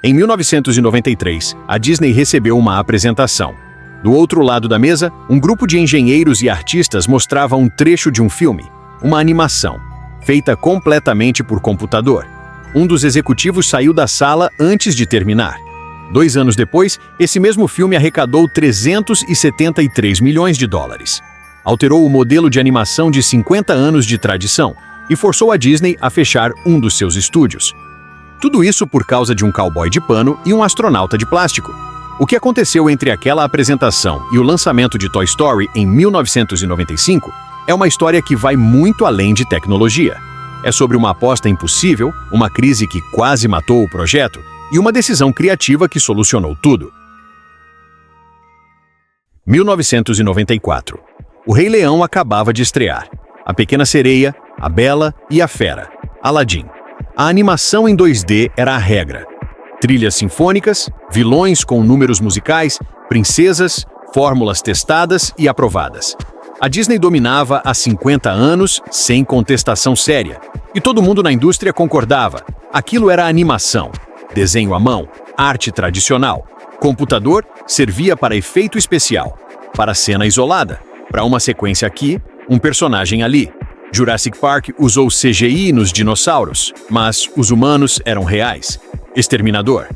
Em 1993, a Disney recebeu uma apresentação. Do outro lado da mesa, um grupo de engenheiros e artistas mostrava um trecho de um filme, uma animação, feita completamente por computador. Um dos executivos saiu da sala antes de terminar. 2 anos depois, esse mesmo filme arrecadou 373 milhões de dólares. Alterou o modelo de animação de 50 anos de tradição e forçou a Disney a fechar um dos seus estúdios. Tudo isso por causa de um cowboy de pano e um astronauta de plástico. O que aconteceu entre aquela apresentação e o lançamento de Toy Story em 1995 é uma história que vai muito além de tecnologia. É sobre uma aposta impossível, uma crise que quase matou o projeto e uma decisão criativa que solucionou tudo. 1994. O Rei Leão acabava de estrear. A Pequena Sereia, A Bela e a Fera, Aladdin. A animação em 2D era a regra. Trilhas sinfônicas, vilões com números musicais, princesas, fórmulas testadas e aprovadas. A Disney dominava há 50 anos sem contestação séria. E todo mundo na indústria concordava. Aquilo era animação. Desenho à mão, arte tradicional. Computador servia para efeito especial, para cena isolada, para uma sequência aqui, um personagem ali. Jurassic Park usou CGI nos dinossauros, mas os humanos eram reais. Exterminador.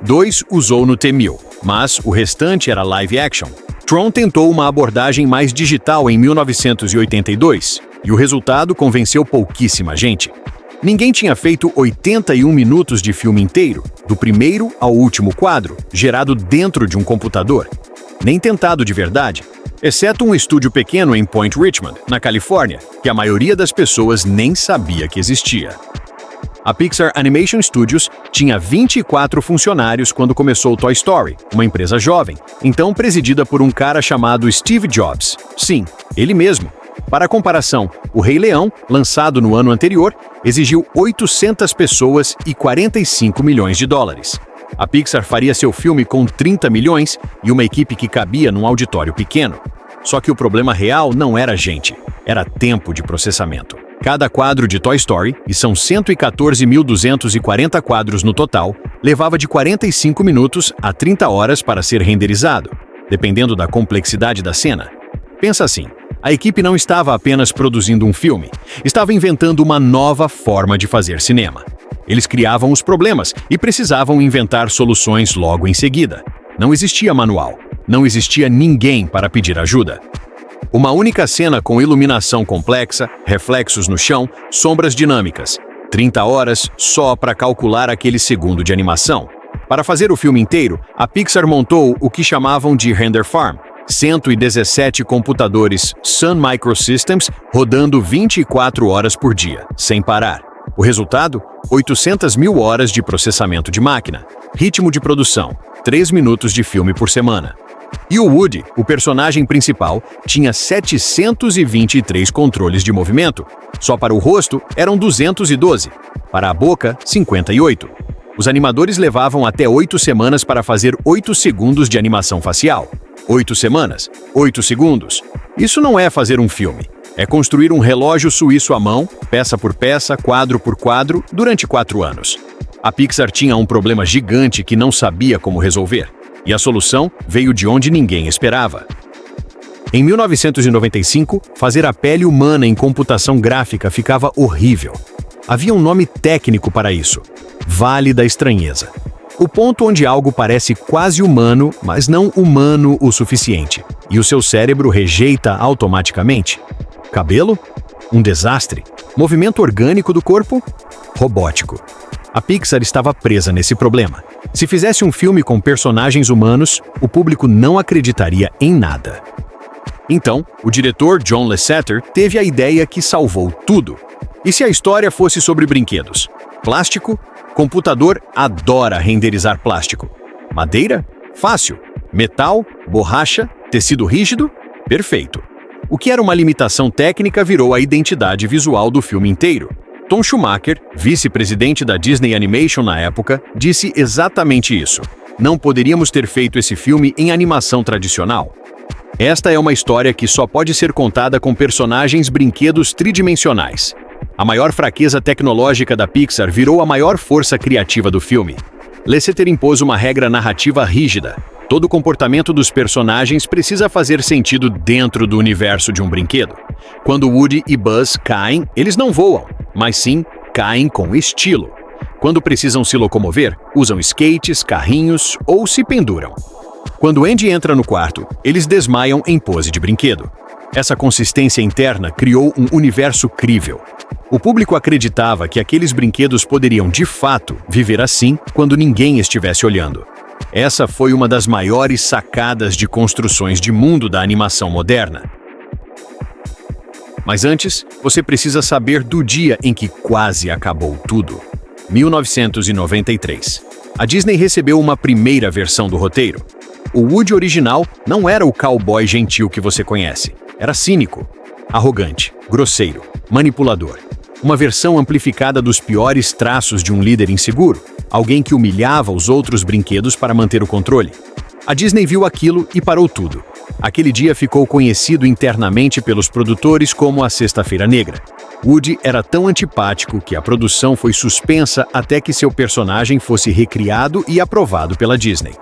2 usou no T-1000, mas o restante era live action. Tron tentou uma abordagem mais digital em 1982, e o resultado convenceu pouquíssima gente. Ninguém tinha feito 81 minutos de filme inteiro, do primeiro ao último quadro, gerado dentro de um computador. Nem tentado de verdade, exceto um estúdio pequeno em Point Richmond, na Califórnia, que a maioria das pessoas nem sabia que existia. A Pixar Animation Studios tinha 24 funcionários quando começou Toy Story, uma empresa jovem, então presidida por um cara chamado Steve Jobs. Sim, ele mesmo. Para comparação, O Rei Leão, lançado no ano anterior, exigiu 800 pessoas e 45 milhões de dólares. A Pixar faria seu filme com 30 milhões e uma equipe que cabia num auditório pequeno. Só que o problema real não era gente, era tempo de processamento. Cada quadro de Toy Story, e são 114.240 quadros no total, levava de 45 minutos a 30 horas para ser renderizado, dependendo da complexidade da cena. Pensa assim, a equipe não estava apenas produzindo um filme, estava inventando uma nova forma de fazer cinema. Eles criavam os problemas e precisavam inventar soluções logo em seguida. Não existia manual, não existia ninguém para pedir ajuda. Uma única cena com iluminação complexa, reflexos no chão, sombras dinâmicas. 30 horas só para calcular aquele segundo de animação. Para fazer o filme inteiro, a Pixar montou o que chamavam de Render Farm. 117 computadores Sun Microsystems rodando 24 horas por dia, sem parar. O resultado? 800 mil horas de processamento de máquina. Ritmo de produção, 3 minutos de filme por semana. E o Woody, o personagem principal, tinha 723 controles de movimento. Só para o rosto, eram 212. Para a boca, 58. Os animadores levavam até 8 semanas para fazer 8 segundos de animação facial. 8 semanas, 8 segundos. Isso não é fazer um filme. É construir um relógio suíço à mão, peça por peça, quadro por quadro, durante 4 anos. A Pixar tinha um problema gigante que não sabia como resolver. E a solução veio de onde ninguém esperava. Em 1995, fazer a pele humana em computação gráfica ficava horrível. Havia um nome técnico para isso: Vale da Estranheza. O ponto onde algo parece quase humano, mas não humano o suficiente, e o seu cérebro rejeita automaticamente. Cabelo? Um desastre. Movimento orgânico do corpo? Robótico. A Pixar estava presa nesse problema. Se fizesse um filme com personagens humanos, o público não acreditaria em nada. Então, o diretor John Lasseter teve a ideia que salvou tudo. E se a história fosse sobre brinquedos? Plástico? Computador adora renderizar plástico. Madeira? Fácil. Metal? Borracha? Tecido rígido? Perfeito. O que era uma limitação técnica virou a identidade visual do filme inteiro. Tom Schumacher, vice-presidente da Disney Animation na época, disse exatamente isso. Não poderíamos ter feito esse filme em animação tradicional. Esta é uma história que só pode ser contada com personagens brinquedos tridimensionais. A maior fraqueza tecnológica da Pixar virou a maior força criativa do filme. Lasseter impôs uma regra narrativa rígida. Todo comportamento dos personagens precisa fazer sentido dentro do universo de um brinquedo. Quando Woody e Buzz caem, eles não voam, mas sim caem com estilo. Quando precisam se locomover, usam skates, carrinhos ou se penduram. Quando Andy entra no quarto, eles desmaiam em pose de brinquedo. Essa consistência interna criou um universo crível. O público acreditava que aqueles brinquedos poderiam, de fato, viver assim quando ninguém estivesse olhando. Essa foi uma das maiores sacadas de construções de mundo da animação moderna. Mas antes, você precisa saber do dia em que quase acabou tudo. 1993. A Disney recebeu uma primeira versão do roteiro. O Woody original não era o cowboy gentil que você conhece. Era cínico, arrogante, grosseiro, manipulador. Uma versão amplificada dos piores traços de um líder inseguro, alguém que humilhava os outros brinquedos para manter o controle. A Disney viu aquilo e parou tudo. Aquele dia ficou conhecido internamente pelos produtores como a Sexta-feira Negra. Woody era tão antipático que a produção foi suspensa até que seu personagem fosse recriado e aprovado pela Disney.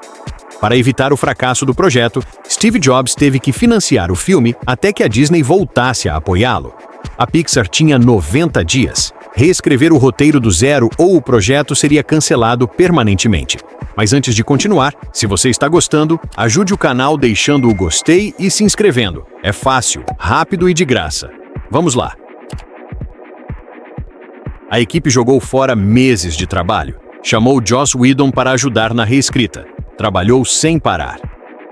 Para evitar o fracasso do projeto, Steve Jobs teve que financiar o filme até que a Disney voltasse a apoiá-lo. A Pixar tinha 90 dias. Reescrever o roteiro do zero ou o projeto seria cancelado permanentemente. Mas antes de continuar, se você está gostando, ajude o canal deixando o gostei e se inscrevendo. É fácil, rápido e de graça. Vamos lá! A equipe jogou fora meses de trabalho. Chamou Joss Whedon para ajudar na reescrita. Trabalhou sem parar.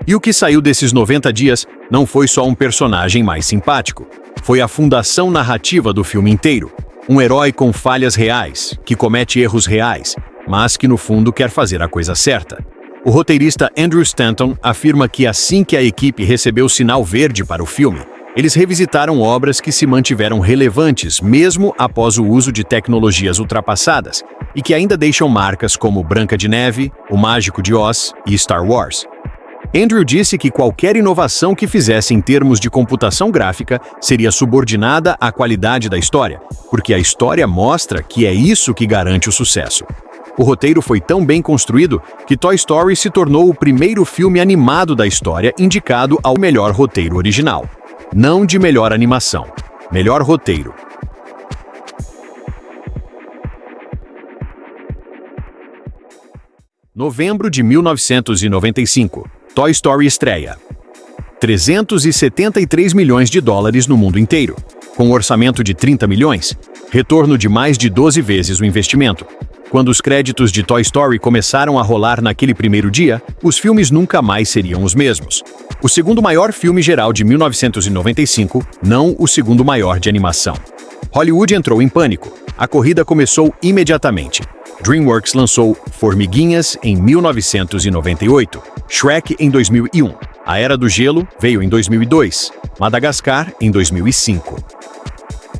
E o que saiu desses 90 dias não foi só um personagem mais simpático. Foi a fundação narrativa do filme inteiro. Um herói com falhas reais, que comete erros reais, mas que no fundo quer fazer a coisa certa. O roteirista Andrew Stanton afirma que assim que a equipe recebeu o sinal verde para o filme, eles revisitaram obras que se mantiveram relevantes mesmo após o uso de tecnologias ultrapassadas e que ainda deixam marcas como Branca de Neve, O Mágico de Oz e Star Wars. Andrew disse que qualquer inovação que fizesse em termos de computação gráfica seria subordinada à qualidade da história, porque a história mostra que é isso que garante o sucesso. O roteiro foi tão bem construído que Toy Story se tornou o primeiro filme animado da história indicado ao melhor roteiro original. Não de melhor animação, melhor roteiro. Novembro de 1995. Toy Story estreia. 373 milhões de dólares no mundo inteiro. Com um orçamento de 30 milhões, retorno de mais de 12 vezes o investimento. Quando os créditos de Toy Story começaram a rolar naquele primeiro dia, os filmes nunca mais seriam os mesmos. O segundo maior filme geral de 1995, não o segundo maior de animação. Hollywood entrou em pânico. A corrida começou imediatamente. DreamWorks lançou Formiguinhas em 1998, Shrek em 2001, A Era do Gelo veio em 2002, Madagascar em 2005.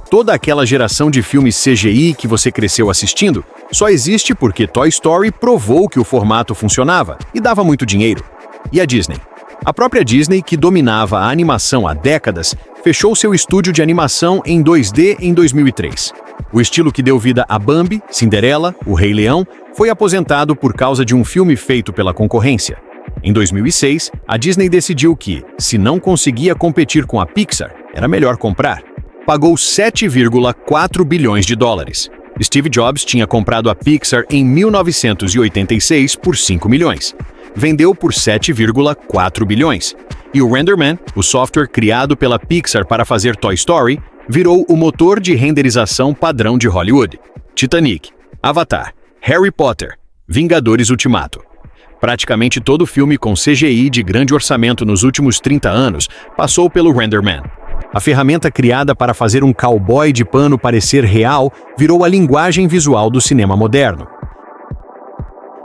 Toda aquela geração de filmes CGI que você cresceu assistindo só existe porque Toy Story provou que o formato funcionava e dava muito dinheiro. E a Disney? A própria Disney, que dominava a animação há décadas, fechou seu estúdio de animação em 2D em 2003. O estilo que deu vida a Bambi, Cinderela, O Rei Leão, foi aposentado por causa de um filme feito pela concorrência. Em 2006, a Disney decidiu que, se não conseguia competir com a Pixar, era melhor comprar. Pagou 7,4 bilhões de dólares. Steve Jobs tinha comprado a Pixar em 1986 por 5 milhões. Vendeu por 7,4 bilhões. E o RenderMan, o software criado pela Pixar para fazer Toy Story, virou o motor de renderização padrão de Hollywood. Titanic, Avatar, Harry Potter, Vingadores Ultimato. Praticamente todo filme com CGI de grande orçamento nos últimos 30 anos passou pelo RenderMan. A ferramenta criada para fazer um cowboy de pano parecer real virou a linguagem visual do cinema moderno.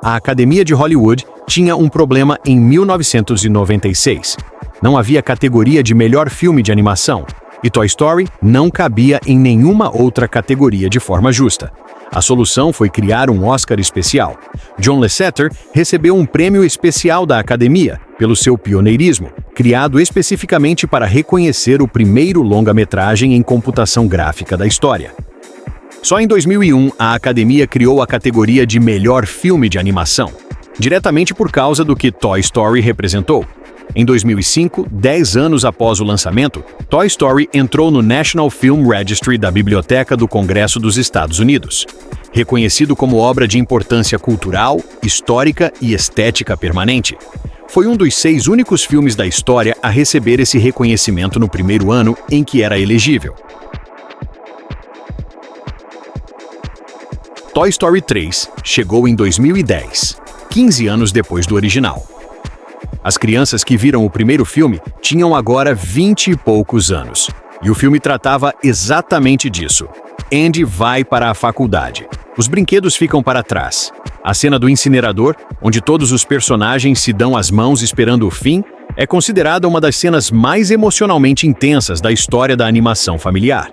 A Academia de Hollywood tinha um problema em 1996. Não havia categoria de melhor filme de animação, e Toy Story não cabia em nenhuma outra categoria de forma justa. A solução foi criar um Oscar especial. John Lasseter recebeu um prêmio especial da Academia pelo seu pioneirismo, criado especificamente para reconhecer o primeiro longa-metragem em computação gráfica da história. Só em 2001, a Academia criou a categoria de melhor filme de animação, diretamente por causa do que Toy Story representou. Em 2005, 10 anos após o lançamento, Toy Story entrou no National Film Registry da Biblioteca do Congresso dos Estados Unidos, reconhecido como obra de importância cultural, histórica e estética permanente. Foi um dos 6 únicos filmes da história a receber esse reconhecimento no primeiro ano em que era elegível. Toy Story 3 chegou em 2010, 15 anos depois do original. As crianças que viram o primeiro filme tinham agora 20 e poucos anos, e o filme tratava exatamente disso. Andy vai para a faculdade. Os brinquedos ficam para trás. A cena do incinerador, onde todos os personagens se dão as mãos esperando o fim, é considerada uma das cenas mais emocionalmente intensas da história da animação familiar.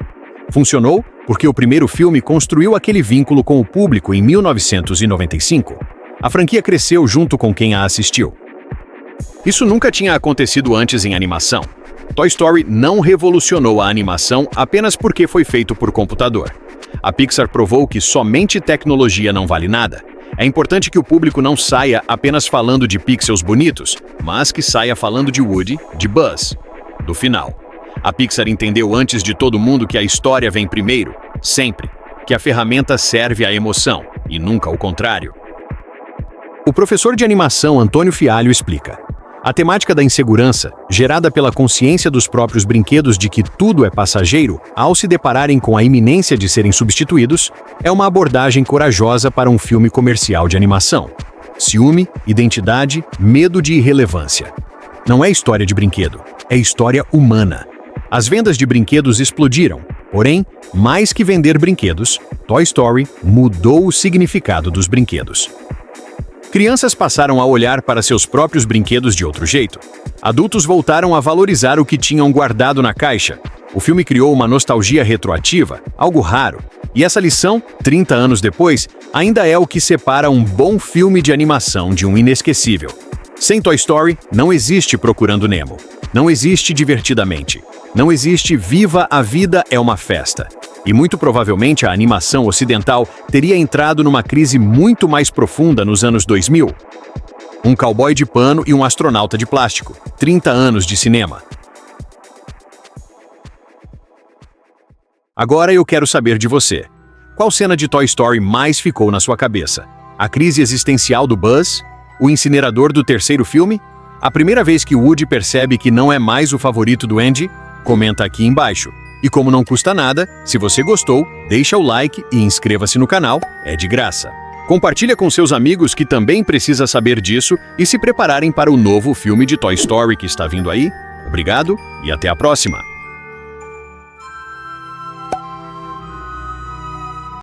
Funcionou porque o primeiro filme construiu aquele vínculo com o público em 1995. A franquia cresceu junto com quem a assistiu. Isso nunca tinha acontecido antes em animação. Toy Story não revolucionou a animação apenas porque foi feito por computador. A Pixar provou que somente tecnologia não vale nada. É importante que o público não saia apenas falando de pixels bonitos, mas que saia falando de Woody, de Buzz, do final. A Pixar entendeu antes de todo mundo que a história vem primeiro, sempre, que a ferramenta serve à emoção, e nunca o contrário. O professor de animação Antônio Fialho explica: a temática da insegurança, gerada pela consciência dos próprios brinquedos de que tudo é passageiro, ao se depararem com a iminência de serem substituídos, é uma abordagem corajosa para um filme comercial de animação. Ciúme, identidade, medo de irrelevância. Não é história de brinquedo, é história humana. As vendas de brinquedos explodiram, porém, mais que vender brinquedos, Toy Story mudou o significado dos brinquedos. Crianças passaram a olhar para seus próprios brinquedos de outro jeito. Adultos voltaram a valorizar o que tinham guardado na caixa. O filme criou uma nostalgia retroativa, algo raro. E essa lição, 30 anos depois, ainda é o que separa um bom filme de animação de um inesquecível. Sem Toy Story, não existe Procurando Nemo. Não existe Divertidamente. Não existe Viva a Vida é uma Festa. E muito provavelmente a animação ocidental teria entrado numa crise muito mais profunda nos anos 2000. Um cowboy de pano e um astronauta de plástico. 30 anos de cinema. Agora eu quero saber de você. Qual cena de Toy Story mais ficou na sua cabeça? A crise existencial do Buzz? O incinerador do terceiro filme? A primeira vez que Woody percebe que não é mais o favorito do Andy? Comenta aqui embaixo. E como não custa nada, se você gostou, deixa o like e inscreva-se no canal, é de graça. Compartilha com seus amigos que também precisa saber disso e se prepararem para o novo filme de Toy Story que está vindo aí. Obrigado e até a próxima!